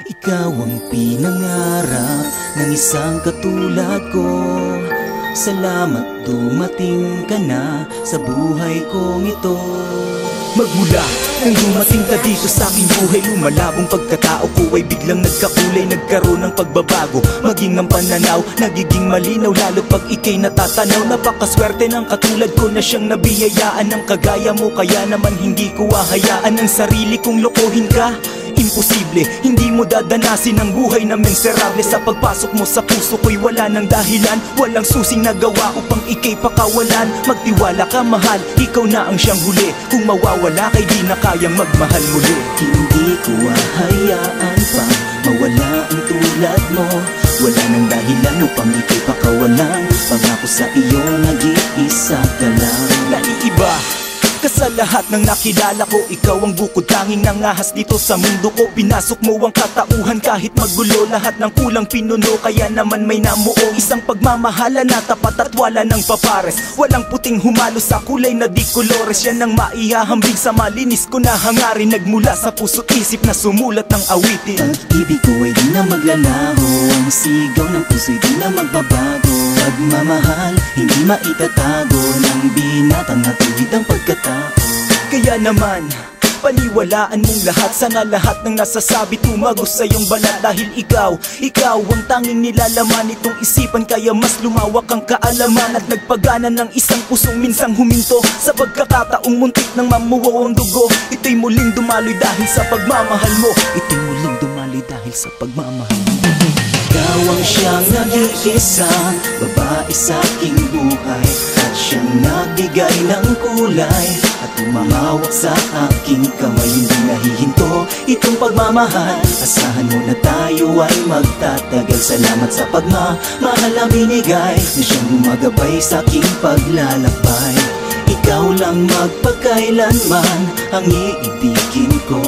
Ikaw ang pinangarap ng isang katulad ko. Salamat dumating ka na sa buhay kong ito. Magmula nang dumating ka dito sa aking buhay, lumalabong pagkatao ko ay biglang nagkakulay. Nagkaroon ng pagbabago, maging ang pananaw nagiging malinaw, lalo pag ika'y natatanaw. Napakaswerte ng katulad ko na siyang nabiyayaan ng kagaya mo. Kaya naman hindi ko hahayaan ang sarili kong lokohin ka. Imposible, hindi mo dadanasin ang buhay na menserable. Sa pagpasok mo sa puso ko'y wala ng dahilan, walang susing nagawa upang ika'y pakawalan. Magtiwala ka mahal, ikaw na ang siyang huli. Kung mawawala ka'y di na kayang magmahal muli. Hindi ko hahayaan pa mawala ang tulad mo. Wala ng dahilan upang ika'y pakawalan. Pangako sa iyo nag-iisa ka lang. Naiiba ka sa lahat ng nakilala ko. Ikaw ang bukod tanging nangahas dito sa mundo ko. Pinasok mo ang katauhan kahit magulo. Lahat ng kulang pinuno, kaya naman may namuo. Isang pagmamahala na tapat at wala ng papares. Walang puting humalo sa kulay na di kolores. Yan ang maihahambing sa malinis ko na hangarin. Nagmula sa puso't isip na sumulat ng awitin. Pag-ibig ko ay di na maglalaho, ang sigaw ng puso'y di na magbabago. Pagmamahal, hindi maitatago ng binatang natuwid ang pagkatao. Kaya naman, paniwalaan mong lahat. Sana lahat ng nasasabi tumagos sa iyong balat. Dahil ikaw ang tanging nilalaman itong isipan. Kaya mas lumawak ang kaalaman at nagpagana ng isang pusong minsang huminto. Sa pagkakataong muntik ng mamuwaw ang dugo, ito'y muling dumaloy dahil sa pagmamahal mo. Ito'y muling dumaloy dahil sa pagmamahal mo. Ikaw ang siyang nag-iisang babae sa aking buhay, at siyang nagbigay ng kulay at tumahawak sa aking kamay. Hindi nahihinto itong pagmamahal, asahan mo na tayo ay magtatagal. Salamat sa pagmamahal na binigay, na siyang gumagabay sa aking paglalakbay. Ikaw lang magpakailanman ang iibigin ko.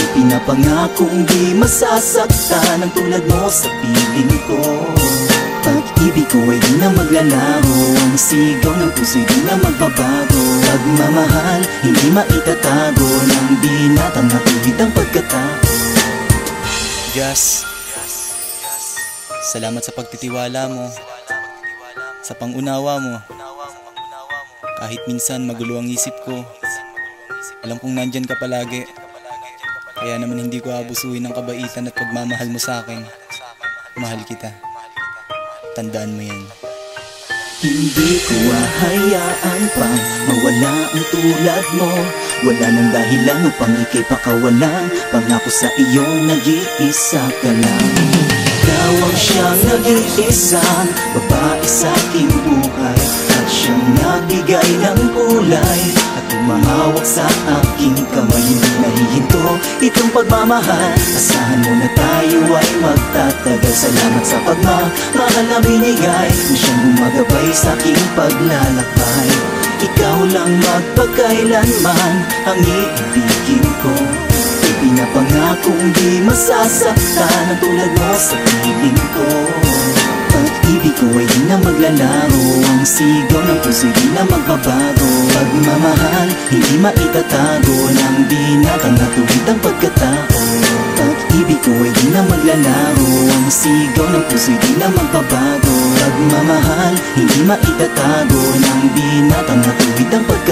Pinapangakong di masasaktan ang tulad mo sa piling ko. Pag-ibig ko ay di na maglalaho, ang sigaw ng puso'y di na magbabago. Pagmamahal, hindi maitatago ng binatang natuwid ang pagkatao. Diyos, salamat sa pagtitiwala mo, sa pangunawa mo. Kahit minsan magulo ang isip ko, alam kong nandyan ka palagi. Kaya naman hindi ko abusuhin ng kabaitan at pagmamahal mo sa akin. Mahal kita. Tandaan mo yan. Hindi ko hahayaan pang mawala ang tulad mo. Wala nang dahilan upang ika'y pakawalan. Pangako sa iyo nag-iisa ka lang. Ikaw ang siyang nag-iisang babae sa aking buhay, at siyang nagbigay ng kulay at tumahawak sa aking kamay. Hindi nahihinto itong pagmamahal, asahan mo na tayo ay magtatagal. Salamat sa pagmamahal na binigay, na siyang gumagabay sa aking paglalakbay. Ikaw lang magpakailanman ang iibigin ko. Pinapangakong di masasaktan ang tulad mo sa piling ko. Pag-ibig ko ay di na maglalaho, ang sigaw ng puso'y di na magbabago. Pagmamahal, hindi maitatago ng binatang natuwid ang pagkatao. Pag-ibig ko ay di na maglalaho, ang sigaw ng puso'y di na magbabago. Pagmamahal, hindi maitatago ng binatang natuwid ang pagkatao.